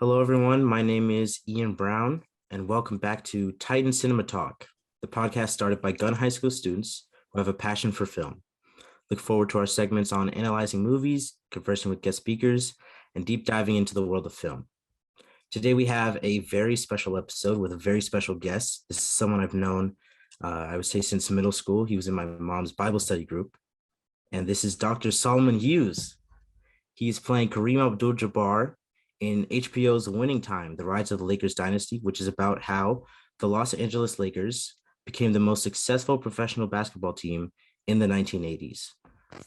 Hello, everyone. My name is Ian Brown, and welcome back to Titan Cinema Talk, the podcast started by gun high school students who have a passion for film. Look forward to our segments on analyzing movies, conversing with guest speakers, and deep diving into the world of film. Today, we have a very special episode with a very special guest. This is someone I've known, I would say, since middle school. He was in my mom's Bible study group, and this is Dr. Solomon Hughes. He's playing Kareem Abdul-Jabbar in HBO's Winning Time, The Rise of the Lakers Dynasty, which is about how the Los Angeles Lakers became the most successful professional basketball team in the 1980s.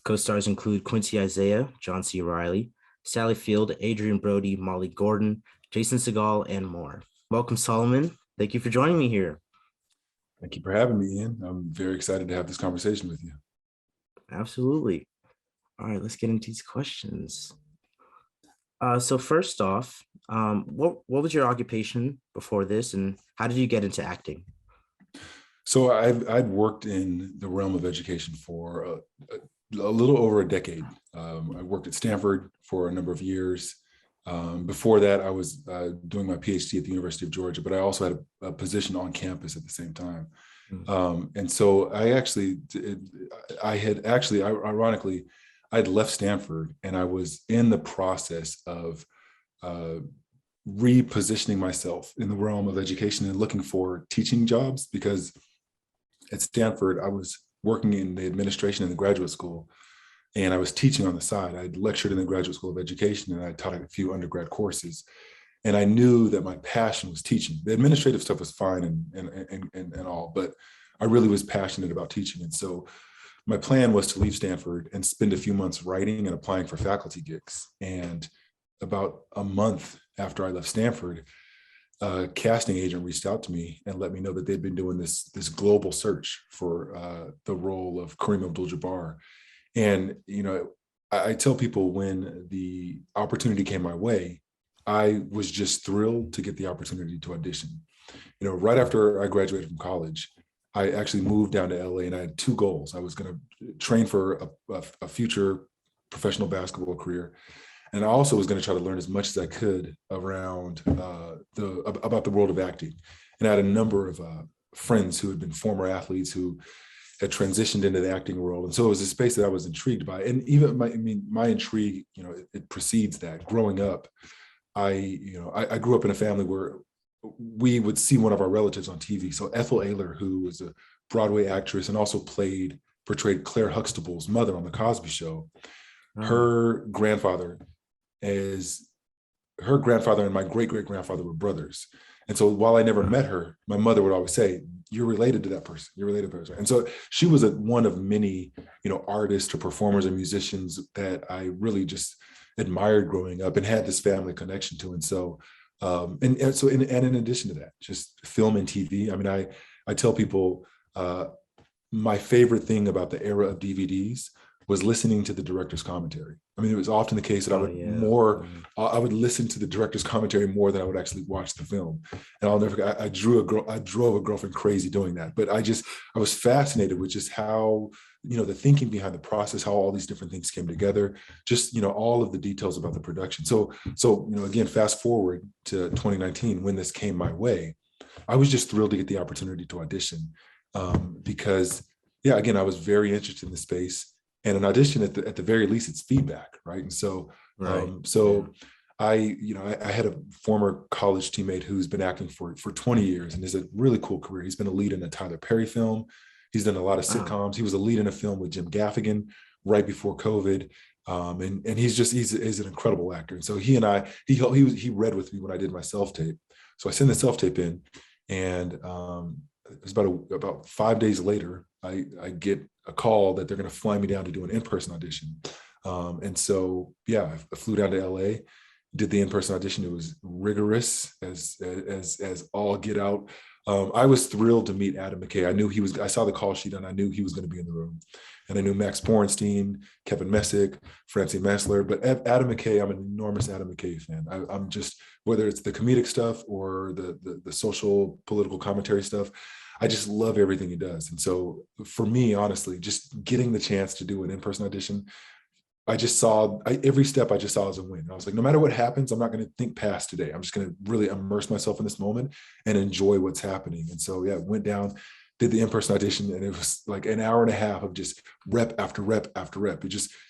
Co-stars include Quincy Isaiah, John C. Reilly, Sally Field, Adrian Brody, Molly Gordon, Jason Segel, and more. Welcome, Solomon. Thank you for joining me here. Thank you for having me, Ian. I'm very excited to have this conversation with you. Absolutely. All right, let's get into these questions. So first off, what was your occupation before this, and how did you get into acting? So I'd worked in the realm of education for a little over a decade. I worked at Stanford for a number of years. Before that, I was doing my PhD at the University of Georgia, but I also had a position on campus at the same time. And so ironically, I'd left Stanford and I was in the process of repositioning myself in the realm of education and looking for teaching jobs, because at Stanford, I was working in the administration in the graduate school, and I was teaching on the side. I lectured in the Graduate School of Education, and I taught a few undergrad courses. And I knew that my passion was teaching. The administrative stuff was fine and all, but I really was passionate about teaching. And so my plan was to leave Stanford and spend a few months writing and applying for faculty gigs. And about a month after I left Stanford, a casting agent reached out to me and let me know that they'd been doing this global search for the role of Kareem Abdul-Jabbar. And, I tell people, when the opportunity came my way, I was just thrilled to get the opportunity to audition. Right after I graduated from college, I actually moved down to LA, and I had two goals. I was going to train for a future professional basketball career. And I also was going to try to learn as much as I could around about the world of acting. And I had a number of friends who had been former athletes who had transitioned into the acting world. And so it was a space that I was intrigued by. And even my intrigue, it precedes that. Growing up, I grew up in a family where we would see one of our relatives on TV. So Ethel Ayler, who was a Broadway actress and also portrayed Claire Huxtable's mother on The Cosby Show. Her grandfather and my great-great-grandfather were brothers. And so while I never met her, my mother would always say, "You're related to that person. You're related to that person." And so she was one of many, artists or performers and musicians that I really just admired growing up and had this family connection to. And so, in addition to that, just film and TV. I tell people my favorite thing about the era of DVDs was listening to the director's commentary. It was often the case that I would listen to the director's commentary more than I would actually watch the film. And I'll never forget, I drove a girlfriend crazy doing that. But I was fascinated with just how, the thinking behind the process, how all these different things came together, just, all of the details about the production. So, again, fast forward to 2019, when this came my way, I was just thrilled to get the opportunity to audition because, again, I was very interested in the space. And an audition, at the very least, it's feedback, right? And so, I had a former college teammate who's been acting for 20 years and has a really cool career. He's been a lead in a Tyler Perry film. He's done a lot of sitcoms. He was a lead in a film with Jim Gaffigan right before COVID. And he's an incredible actor. And so he read with me when I did my self-tape. So I send the self-tape in, and it was about 5 days later, I get a call that they're going to fly me down to do an in-person audition. And so, I flew down to LA, did the in-person audition. It was rigorous as all get out. I was thrilled to meet Adam McKay. I saw the call sheet and I knew he was going to be in the room. And I knew Max Borenstein, Kevin Messick, Francine Messler, but Adam McKay, I'm an enormous Adam McKay fan. I'm just, whether it's the comedic stuff or the social political commentary stuff, I just love everything he does. And so for me, honestly, just getting the chance to do an in-person audition I just saw every step I just saw as a win. I was like, no matter what happens, I'm not going to think past today. I'm just going to really immerse myself in this moment and enjoy what's happening. And so, yeah, went down, did the in-person audition, and it was like an hour and a half of just rep after rep after rep.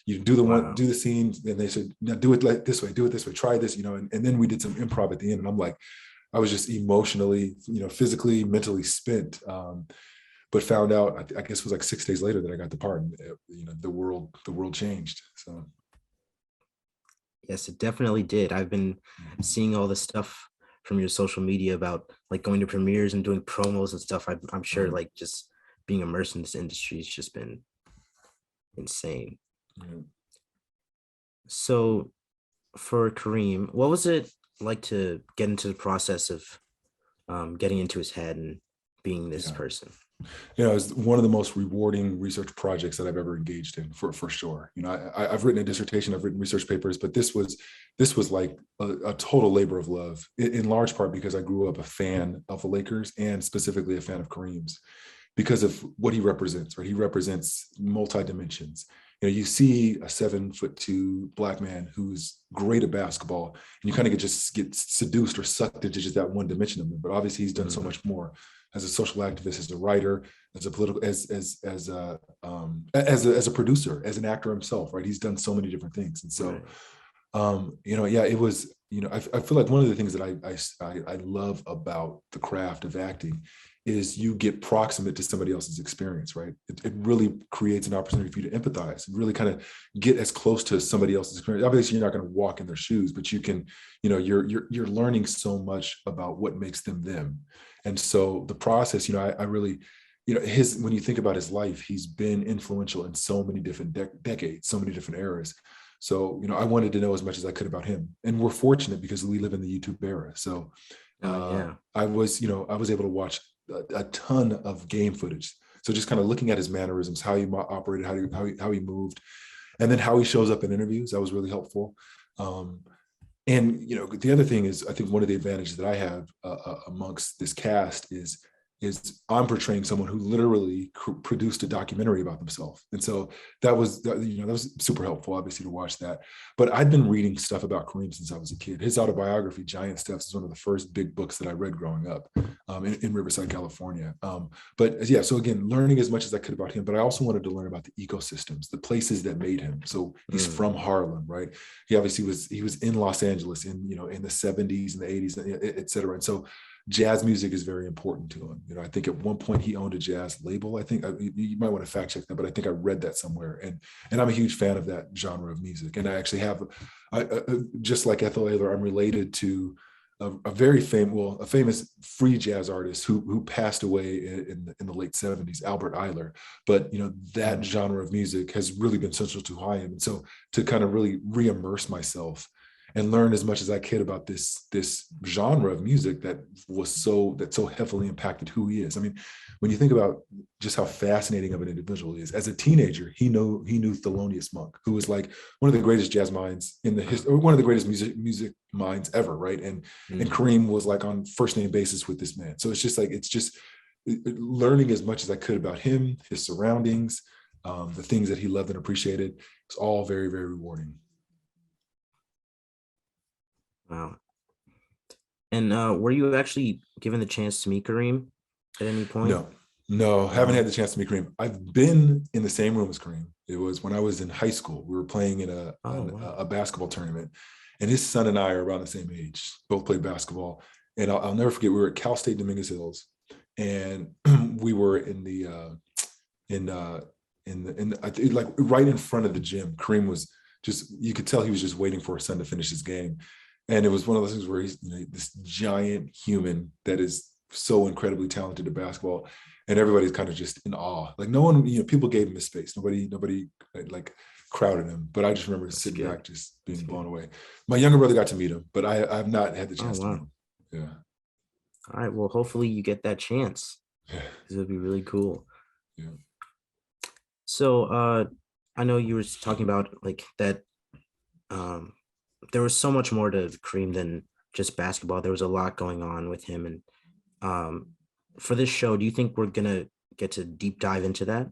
You do the one, Wow. do the scene, and they said, now do it like this way, do it this way, try this, and then we did some improv at the end. And I'm like, I was just emotionally, physically, mentally spent. But found out, I guess it was like 6 days later that I got the part, and the world changed. So Yes, it definitely did. I've been seeing all the stuff from your social media about like going to premieres and doing promos and stuff. I'm sure like just being immersed in this industry has just been insane. yeah. So for Kareem, what was it like to get into the process of getting into his head and being this Yeah. person? It's one of the most rewarding research projects that I've ever engaged in, for sure. I've written a dissertation, I've written research papers, but this was like a total labor of love, in large part because I grew up a fan of the Lakers, and specifically a fan of Kareem's, because of what he represents. Right, he represents multi dimensions. You see a 7'2" Black man who's great at basketball, and you kind of get seduced or sucked into just that one dimension of him. But obviously, he's done so much more as a social activist, as a writer, as a political, as a producer, as an actor himself. Right, he's done so many different things, and so. Yeah, it was. I feel like one of the things that I love about the craft of acting is you get proximate to somebody else's experience, right? It really creates an opportunity for you to empathize and really kind of get as close to somebody else's experience. Obviously, you're not going to walk in their shoes, but you can, you're learning so much about what makes them them. And so the process, I really, when you think about his life, he's been influential in so many different decades, so many different eras. So, I wanted to know as much as I could about him. And we're fortunate because we live in the YouTube era. So Yeah. I was able to watch a ton of game footage. So just kind of looking at his mannerisms, how he operated, how he moved, and then how he shows up in interviews. That was really helpful. And the other thing is, I think one of the advantages that I have amongst this cast is I'm portraying someone who literally produced a documentary about themselves, and so that was super helpful, obviously, to watch that. But I'd been reading stuff about Kareem since I was a kid. His autobiography, Giant Steps, is one of the first big books that I read growing up in Riverside, California. But yeah, so again, learning as much as I could about him, but I also wanted to learn about the ecosystems, the places that made him. So he's from Harlem, right? He obviously was in Los Angeles in the 70s and the 80s, et cetera. And so jazz music is very important to him. I think at one point he owned a jazz label. I think you might want to fact check that, but I think I read that somewhere. And I'm a huge fan of that genre of music. And I actually have, just like Ethel Ayler, I'm related to a famous free jazz artist who passed away in the late 70s, Albert Ayler. But that genre of music has really been central to who I am. And so to kind of really re-immerse myself and learn as much as I could about this genre of music that so heavily impacted who he is. I mean, when you think about just how fascinating of an individual he is, as a teenager, he knew Thelonious Monk, who was like one of the greatest jazz minds in the history, or one of the greatest music minds ever, right? And Kareem was like on first name basis with this man. So it's just learning as much as I could about him, his surroundings, the things that he loved and appreciated. It's all very, very rewarding. Wow. And were you actually given the chance to meet Kareem at any point? No, haven't had the chance to meet Kareem. I've been in the same room as Kareem. It was when I was in high school. We were playing in a basketball tournament, and his son and I are around the same age. Both played basketball, and I'll never forget. We were at Cal State Dominguez Hills, and we were like right in front of the gym. Kareem was you could tell he was just waiting for his son to finish his game. And it was one of those things where he's this giant human that is so incredibly talented at basketball, and everybody's kind of just in awe. Like no one, people gave him his space. Nobody like crowded him. But I just remember sitting back, just being blown away. My younger brother got to meet him, but I've not had the chance to meet him. Yeah. All right. Well, hopefully you get that chance. Yeah. It would be really cool. Yeah. So I know you were talking about like that. There was so much more to Kareem than just basketball. There was a lot going on with him. And for this show, do you think we're going to get to deep dive into that?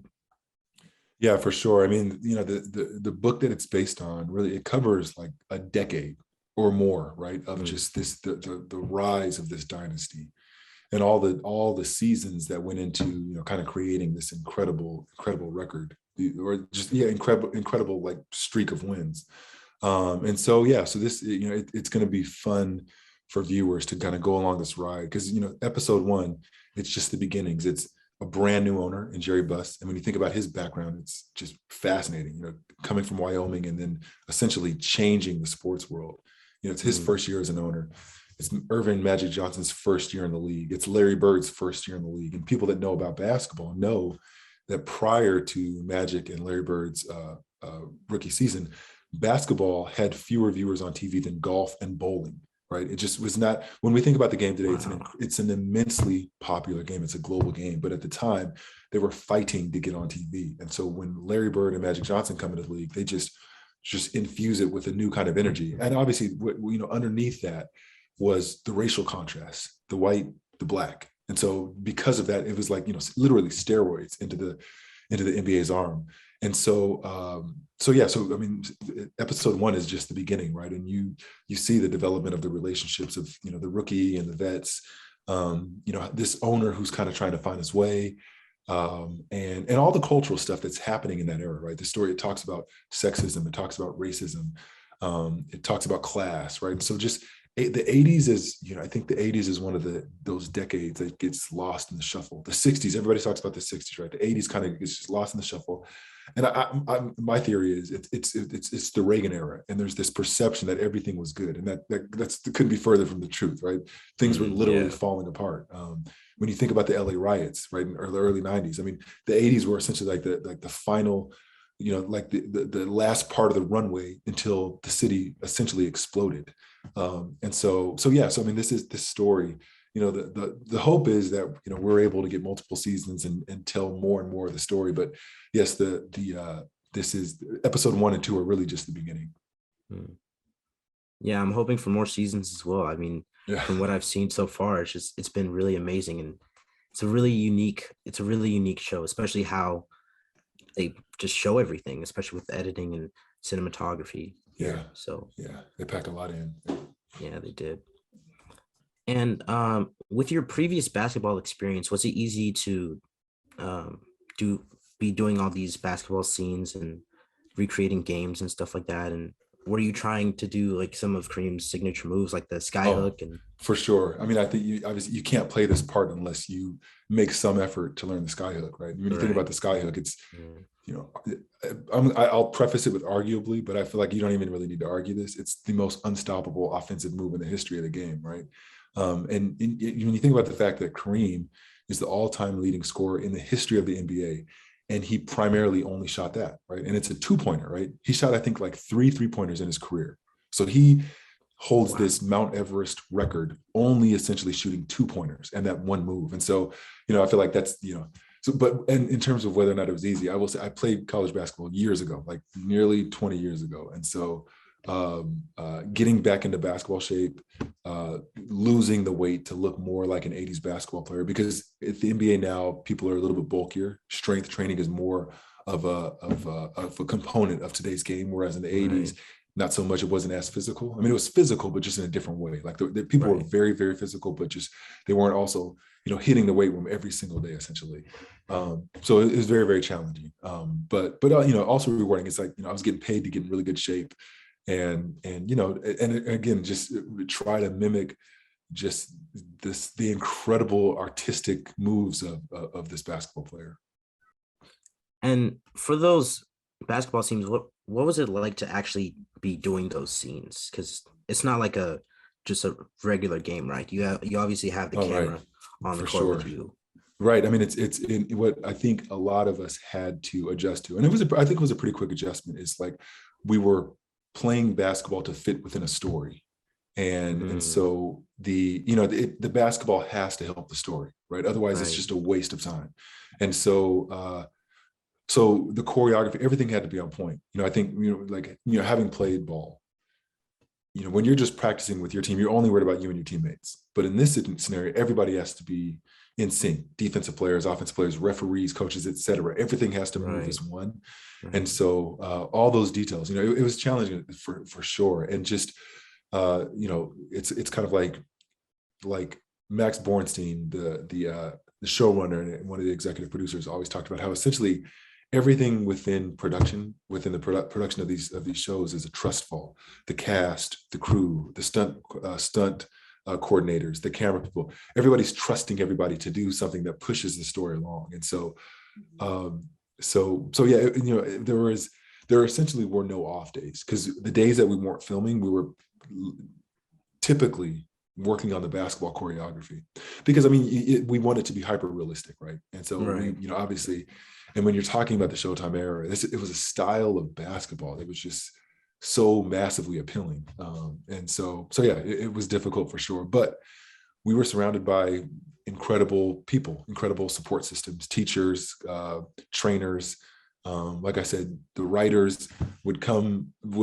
Yeah, for sure. I mean, the book that it's based on really it covers like a decade or more, right? Of Mm, just this the rise of this dynasty and all the seasons that went into kind of creating this incredible record, or just incredible like streak of wins. And so yeah, so this it's going to be fun for viewers to kind of go along this ride, because episode one, it's just the beginnings. It's a brand new owner in Jerry Buss, and when you think about his background, it's just fascinating. Coming from Wyoming and then essentially changing the sports world. It's his mm, first year as an owner. It's Irvin Magic Johnson's first year in the league. It's Larry Bird's first year in the league. And people that know about basketball know that prior to Magic and Larry Bird's rookie season, basketball had fewer viewers on TV than golf and bowling. Right? It just was not. When we think about the game today, wow. it's an immensely popular game. It's a global game. But at the time, they were fighting to get on TV. And so when Larry Bird and Magic Johnson come into the league, they just infuse it with a new kind of energy. And obviously, underneath that was the racial contrast, the white, the black. And so because of that, it was like, literally steroids into the NBA's arm. And so yeah, so I mean, episode one is just the beginning, right? And you see the development of the relationships of the rookie and the vets, this owner who's kind of trying to find his way, and all the cultural stuff that's happening in that era, right? The story, it talks about sexism, it talks about racism, it talks about class, right? And so just the 80s is, I think the 80s is one of those decades that gets lost in the shuffle. The 60s, everybody talks about the 60s, right? The 80s kind of gets just lost in the shuffle. And my theory is it's the Reagan era, and there's this perception that everything was good, and that couldn't be further from the truth, right? Things were literally Yeah. falling apart. When you think about the LA riots, right, in the early 90s, I mean, the 80s were essentially like the final, like the last part of the runway until the city essentially exploded. And so yeah, so I mean, this story. The hope is that we're able to get multiple seasons and tell more and more of the story. But yes, this is episode 1 and 2 are really just the beginning. Mm. Yeah, I'm hoping for more seasons as well. I mean, Yeah. from what I've seen so far, it's been really amazing, and it's a really unique show, especially how they just show everything, especially with editing and cinematography Yeah. here. So Yeah. They packed a lot in. yeah, they did. And with your previous basketball experience, was it easy to um, do be doing all these basketball scenes and recreating games and stuff like that? And were you trying to do like some of Kareem's signature moves, like the sky Oh, hook? And for sure. I mean, I think you obviously you can't play this part unless you make some effort to learn the skyhook, right? When you think about right, the skyhook, it's yeah, you know, I'll preface it with arguably, but I feel like you don't even really need to argue this. It's the most unstoppable offensive move in the history of the game, right? And when you think about the fact that Kareem is the all-time leading scorer in the history of the NBA, and he primarily only shot that, right? And it's a two-pointer, right? He shot, I think, like three-pointers in his career. So he holds wow, this Mount Everest record, only essentially shooting 2-pointers and that one move. And so, I feel like that's, so, but and in terms of whether or not it was easy, I will say I played college basketball years ago, like nearly 20 years ago. And so getting back into basketball shape, losing the weight to look more like an 80s basketball player, because at the NBA now, people are a little bit bulkier. Strength training is more of a component of today's game, whereas in the 80s, right, not so much. It wasn't as physical. I mean, it was physical, but just in a different way. Like the people were right. very, very physical, but just they weren't also, hitting the weight room every single day, essentially. So it was very, very challenging. But also rewarding. It's like, I was getting paid to get in really good shape, and again, just try to mimic just the incredible artistic moves of this basketball player. And for those basketball scenes, what was it like to actually be doing those scenes? Because it's not like a just a regular game, right? You obviously have the All right, camera on the for court with sure. you. Right. I mean, it's in what I think a lot of us had to adjust to, and I think it was a pretty quick adjustment. It's like we were playing basketball to fit within a story, and Mm, so the basketball has to help the story, right? Otherwise, it's right. just a waste of time. And so the choreography, everything had to be on point. I think like having played ball, when you're just practicing with your team, you're only worried about you and your teammates. But in this scenario, everybody has to be in sync. Defensive players, offensive players, referees, coaches, etc. Everything has to move Right. as one. Right. And so all those details, it was challenging for sure. And just it's kind of like Max Bornstein, the showrunner and one of the executive producers, always talked about how essentially everything within the production of these shows is a trust fall. The cast, the crew, the stunt coordinators, the camera people, everybody's trusting everybody to do something that pushes the story along. And so, yeah, there essentially were no off days, because the days that we weren't filming, we were typically working on the basketball choreography, because we want it to be hyper realistic, right? And so Right. we obviously, and when you're talking about the Showtime era, it was a style of basketball that was just so massively appealing, and so yeah, it was difficult for sure, but we were surrounded by incredible people, incredible support systems, teachers, trainers. Like I said, the writers would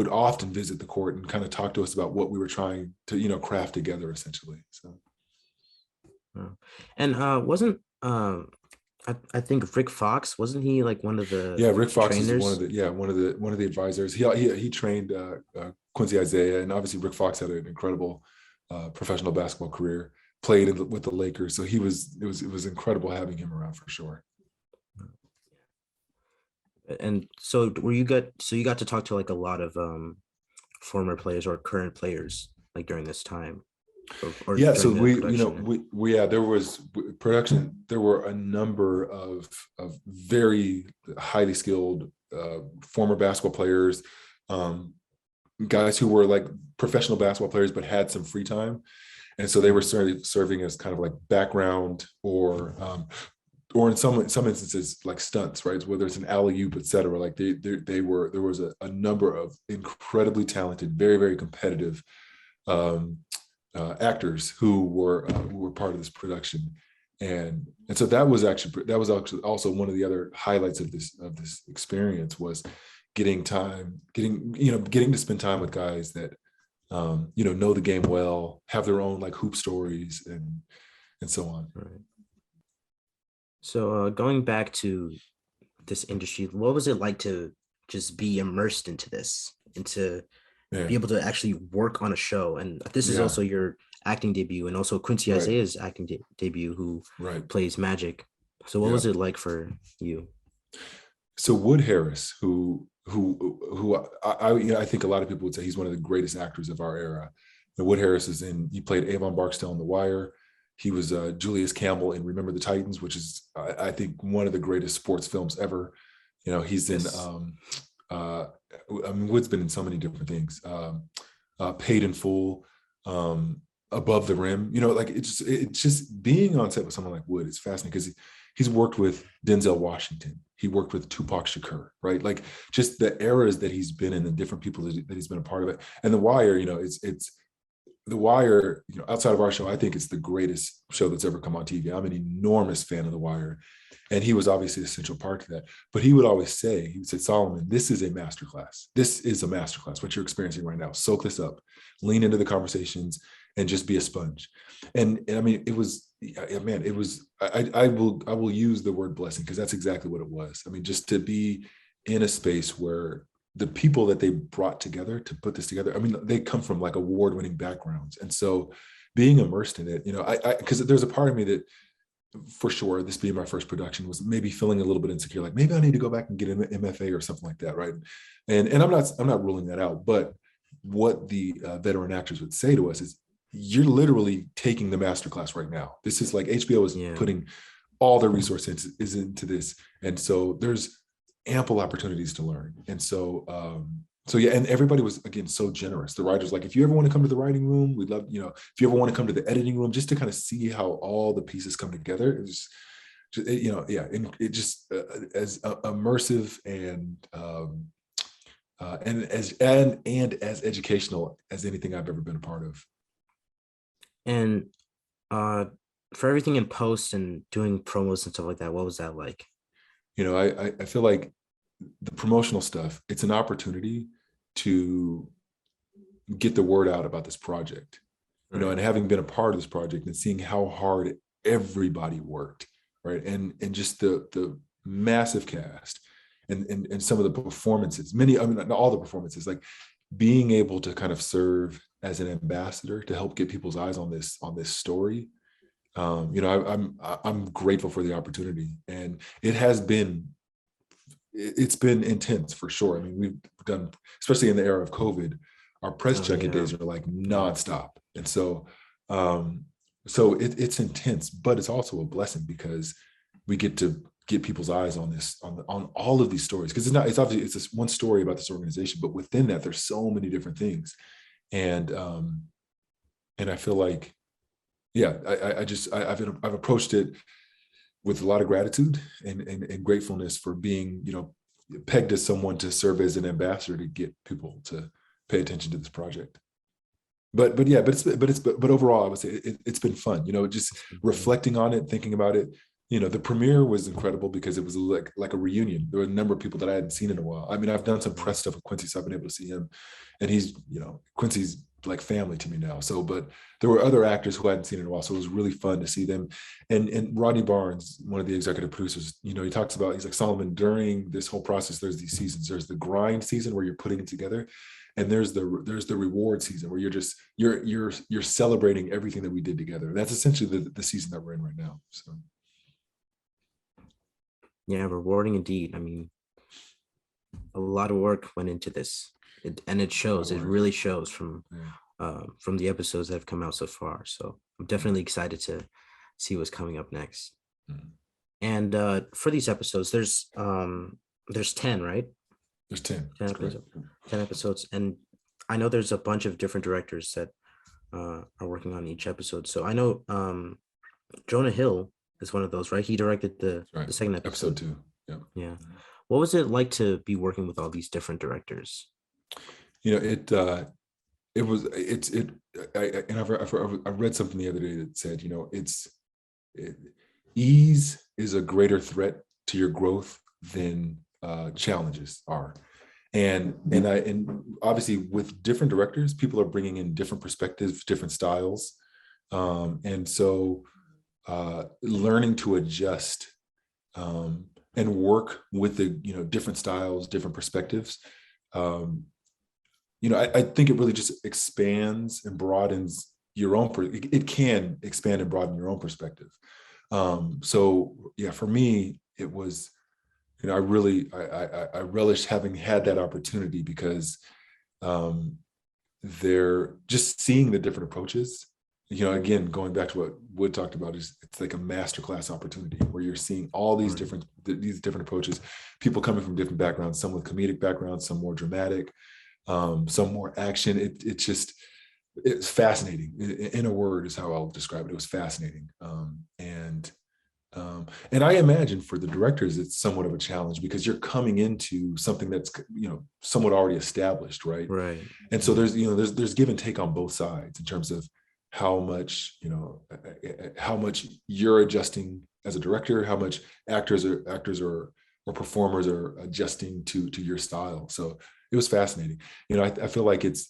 often visit the court and kind of talk to us about what we were trying to, craft together, essentially. So, and wasn't I think Rick Fox, wasn't he like one of the Rick Fox is trainers? one of the advisors. He trained Quincy Isaiah, and obviously Rick Fox had an incredible professional basketball career. Played with the Lakers, so it was incredible having him around for sure. And so you got to talk to like a lot of former players or current players like during this time, or yeah. So there was production. There were a number of very highly skilled former basketball players, guys who were like professional basketball players but had some free time, and so they were serving as kind of like background, or in some instances like stunts, right? Whether it's an alley-oop, et cetera. Like there was a number of incredibly talented, very, very competitive actors who were part of this production. And so that was actually also one of the other highlights of this experience, was getting to spend time with guys that know the game well, have their own like hoop stories and so on. Right. So going back to this industry, what was it like to just be immersed into this, and to be able to actually work on a show? And this is also your acting debut, and also Quincy Isaiah's acting debut, who plays Magic. So what was it like for you? So Wood Harris, who I think a lot of people would say he's one of the greatest actors of our era. And Wood Harris he played Avon Barksdale in The Wire. He was Julius Campbell in Remember the Titans, which is, I think, one of the greatest sports films ever. He's in, Wood's been in so many different things. Paid in Full, Above the Rim. Like it's just being on set with someone like Wood is fascinating, because he's worked with Denzel Washington. He worked with Tupac Shakur, right? Like just the eras that he's been in, the different people that he's been a part of it. And The Wire, it's The Wire, outside of our show, I think it's the greatest show that's ever come on TV. I'm an enormous fan of The Wire, and he was obviously an essential part to that. But he would always say, Solomon, this is a masterclass. This is a masterclass, what you're experiencing right now. Soak this up, lean into the conversations, and just be a sponge. And I mean, it was, man, it was, I will use the word blessing, because that's exactly what it was. I mean, just to be in a space where the people that they brought together to put this together, I mean, they come from like award-winning backgrounds. And so being immersed in it, because there's a part of me that, for sure, this being my first production, was maybe feeling a little bit insecure, like maybe I need to go back and get an MFA or something like that, right? And I'm not ruling that out, but what the veteran actors would say to us is, you're literally taking the masterclass right now. This is like HBO is putting all their resources into this, and so there's ample opportunities to learn. And so and everybody was, again, so generous. The writers, like, if you ever want to come to the writing room, we'd love, if you ever want to come to the editing room, just to kind of see how all the pieces come together. It was just, it just as immersive and as educational as anything I've ever been a part of. And for everything in post and doing promos and stuff like that, what was that like? I feel like the promotional stuff, it's an opportunity to get the word out about this project, you know, and having been a part of this project and seeing how hard everybody worked, right? And just the massive cast and some of the performances, many, I mean, not all the performances, like being able to kind of serve as an ambassador to help get people's eyes on this story. You know, I'm grateful for the opportunity, and it's been intense for sure. I mean, we've done, especially in the era of COVID, our press junket days are like nonstop. And so, it's intense, but it's also a blessing because we get to get people's eyes on this, on all of these stories. Cause it's obviously, it's this one story about this organization, but within that, there's so many different things. And I feel like, yeah, I've approached it with a lot of gratitude and gratefulness for being, you know, pegged as someone to serve as an ambassador to get people to pay attention to this project. But overall, I would say it's been fun, you know, just reflecting on it, thinking about it. You know, the premiere was incredible because it was like a reunion. There were a number of people that I hadn't seen in a while. I mean, I've done some press stuff with Quincy, so I've been able to see him, and he's, you know, Quincy's like family to me now. So, but there were other actors who I hadn't seen in a while, so it was really fun to see them. And Rodney Barnes, one of the executive producers, you know, he talks about, he's like, Solomon, during this whole process, there's these seasons. There's the grind season where you're putting it together, and there's the reward season where you're celebrating everything that we did together. That's essentially the season that we're in right now. So. Yeah, rewarding indeed. I mean, a lot of work went into this, and it shows. It really shows from the episodes that have come out so far. So I'm definitely excited to see what's coming up next. Mm-hmm. And for these episodes, there's 10, right? There's 10. 10 episodes, and I know there's a bunch of different directors that are working on each episode. So I know Jonah Hill is one of those, right? He directed the second episode. Episode 2. Yeah. Yeah. What was it like to be working with all these different directors? You know, I've read something the other day that said, you know, ease is a greater threat to your growth than challenges are. And obviously with different directors, people are bringing in different perspectives, different styles. And so learning to adjust and work with the, you know, different styles, different perspectives. You know, I think it really just expands and broadens your own, it can expand and broaden your own perspective. So yeah, for me, it was, you know, I relished having had that opportunity because they're just seeing the different approaches. You know, again, going back to what Wood talked about, is it's like a masterclass opportunity where you're seeing all these different approaches, people coming from different backgrounds, some with comedic backgrounds, some more dramatic, some more action. It's fascinating. In a word is how I'll describe it. It was fascinating. And I imagine for the directors, it's somewhat of a challenge because you're coming into something that's, you know, somewhat already established, right? Right. And so there's give and take on both sides in terms of how much, you know, how much you're adjusting as a director, how much actors or performers are adjusting to your style. So it was fascinating. You know, I feel like I would say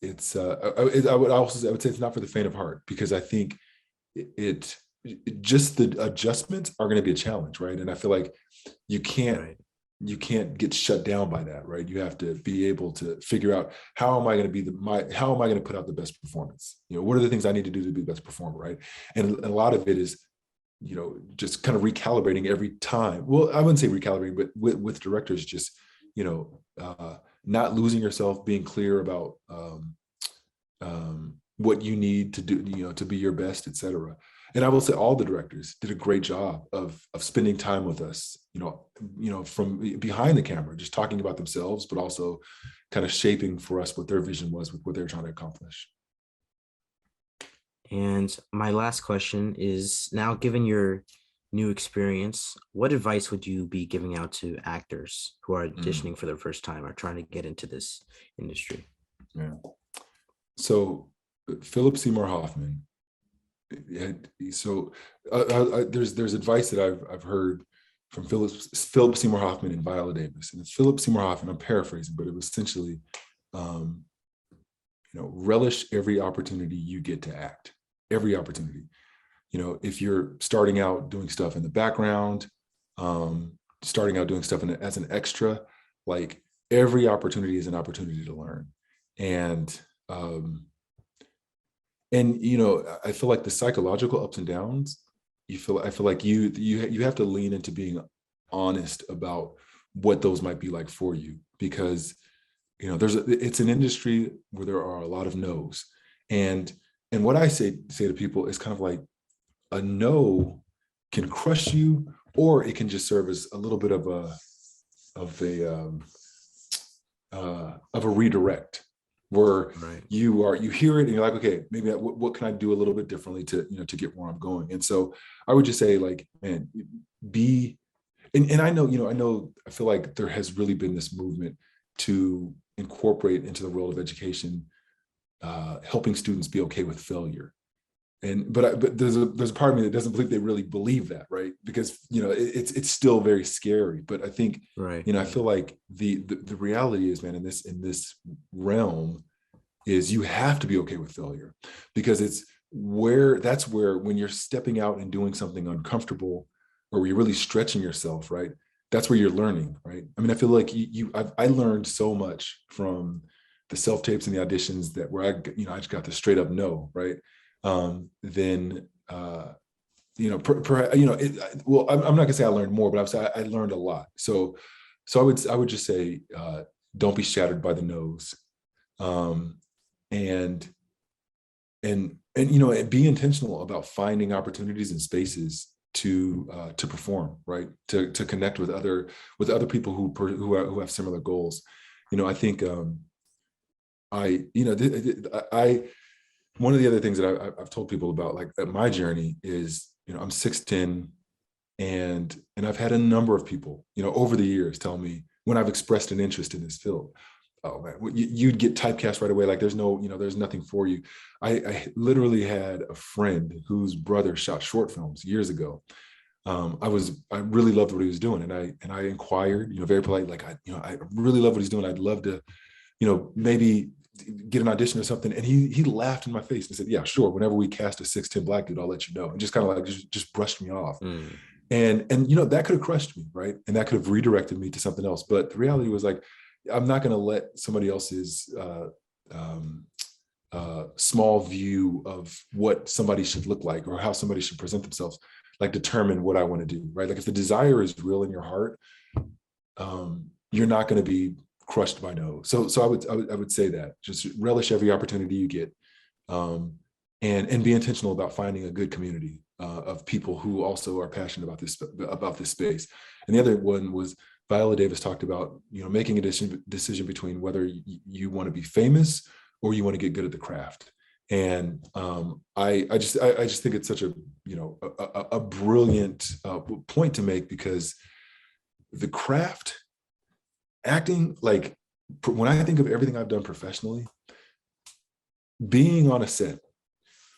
it's not for the faint of heart, because I think just the adjustments are going to be a challenge, right? And I feel like you can't get shut down by that, right? You have to be able to figure out, how am I going to put out the best performance? You know, what are the things I need to do to be the best performer, right? And a lot of it is, you know, just kind of recalibrating every time. Well, I wouldn't say recalibrating, but with directors, just, you know, not losing yourself, being clear about what you need to do, you know, to be your best, et cetera. And I will say all the directors did a great job of spending time with us, you know, from behind the camera, just talking about themselves, but also kind of shaping for us what their vision was with what they were trying to accomplish. And my last question is, now, given your new experience, what advice would you be giving out to actors who are auditioning for the first time or trying to get into this industry? Yeah. So Philip Seymour Hoffman, there's advice that I've heard from Philip Seymour Hoffman and Viola Davis. And it's Philip Seymour Hoffman, I'm paraphrasing, but it was essentially, relish every opportunity you get to act, every opportunity. If you're starting out doing stuff in the background, starting out doing stuff as an extra, like every opportunity is an opportunity to learn. And I feel like the psychological ups and downs, I feel like you have to lean into being honest about what those might be like for you, because it's an industry where there are a lot of no's, and what I say to people is kind of like, a no can crush you, or it can just serve as a little bit of a redirect, where Right. you hear it and you're like, okay, maybe what can I do a little bit differently to get where I'm going. And so I would just say, like, man, and I feel like there has really been this movement to incorporate into the world of education, helping students be okay with failure. But there's a part of me that doesn't believe they really believe that, right? Because it's still very scary. But I think, Right. I feel like the reality is, man, in this realm, is you have to be okay with failure, because that's where when you're stepping out and doing something uncomfortable, or where you're really stretching yourself, right? That's where you're learning, right? I mean, I feel like I learned so much from the self tapes and the auditions that where I just got the straight up no, right? Then well, I'm not gonna say I learned more, but I would say I learned a lot. So I would just say, don't be shattered by the no's, and be intentional about finding opportunities and spaces to perform, right? To connect with other people who have similar goals. I think I one of the other things that I've told people about, like, my journey is, I'm 6'10", and I've had a number of people, over the years tell me, when I've expressed an interest in this field, oh man, you'd get typecast right away. Like, there's there's nothing for you. I literally had a friend whose brother shot short films years ago. I really loved what he was doing, and I inquired, very polite, like, I really love what he's doing. I'd love to, maybe get an audition or something. And he laughed in my face and said, yeah, sure. Whenever we cast a 6'10" Black dude, I'll let you know. And just kind of like, just brushed me off. Mm. And that could have crushed me, right? And that could have redirected me to something else. But the reality was, like, I'm not going to let somebody else's small view of what somebody should look like or how somebody should present themselves, like, determine what I want to do, right? Like, if the desire is real in your heart, you're not going to be crushed by no. So I would say that just relish every opportunity you get, and be intentional about finding a good community of people who also are passionate about this space. And the other one was, Viola Davis talked about, making a decision between whether you want to be famous or you want to get good at the craft. And I just think it's such a brilliant point to make, because the craft, acting, like, when I think of everything I've done professionally, being on a set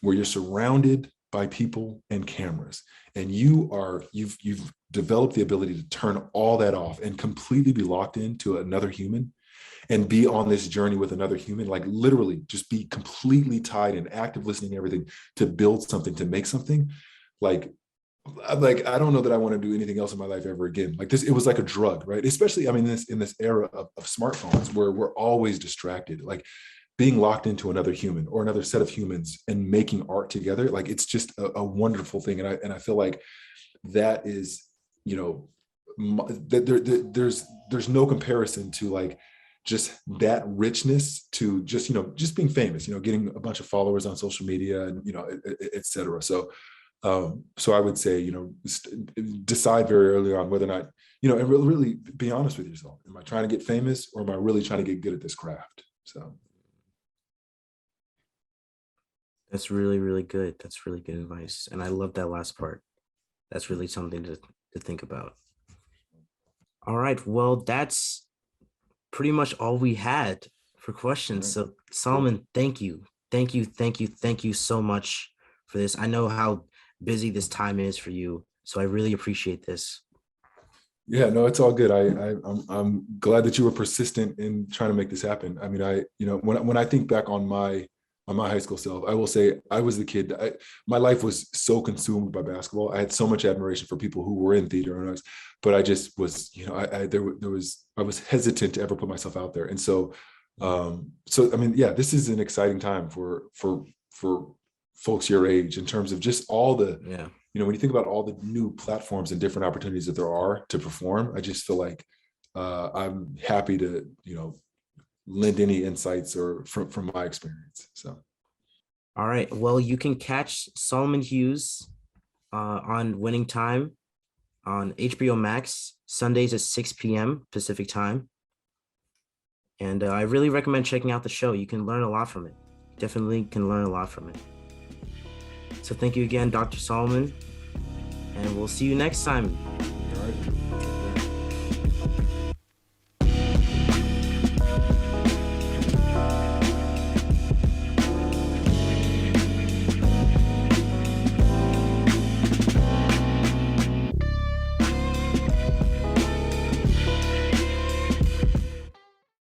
where you're surrounded by people and cameras, and you've developed the ability to turn all that off and completely be locked into another human, and be on this journey with another human, like, literally just be completely tied and active listening to everything to build something, to make something. I don't know that I want to do anything else in my life ever again. Like this, it was like a drug, right? Especially, I mean, in this era of smartphones, where we're always distracted, like, being locked into another human or another set of humans and making art together. Like, it's just a wonderful thing. And I feel like that is, there's no comparison to, like, just that richness to just being famous, getting a bunch of followers on social media, and, et cetera. So I would say, decide very early on whether or not, and really be honest with yourself. Am I trying to get famous, or am I really trying to get good at this craft? So. That's really, really good. That's really good advice. And I love that last part. That's really something to think about. All right. Well, that's pretty much all we had for questions. Right. So, Solomon, thank you. Thank you. Thank you. Thank you so much for this. I know how busy this time is for you, so I really appreciate this. Yeah, no, it's all good. I'm glad that you were persistent in trying to make this happen. I mean, when I think back on my high school self, I will say I was the kid. My life was so consumed by basketball. I had so much admiration for people who were in theater, but I just was, I was hesitant to ever put myself out there. And so I mean, yeah, this is an exciting time for folks your age in terms of just all the, Yeah. when you think about all the new platforms and different opportunities that there are to perform, I just feel like I'm happy to, lend any insights or from my experience. So, All right. Well, you can catch Solomon Hughes on Winning Time on HBO Max Sundays at 6 p.m. Pacific time. And I really recommend checking out the show. You can learn a lot from it. Definitely can learn a lot from it. So thank you again, Dr. Solomon, and we'll see you next time. all right.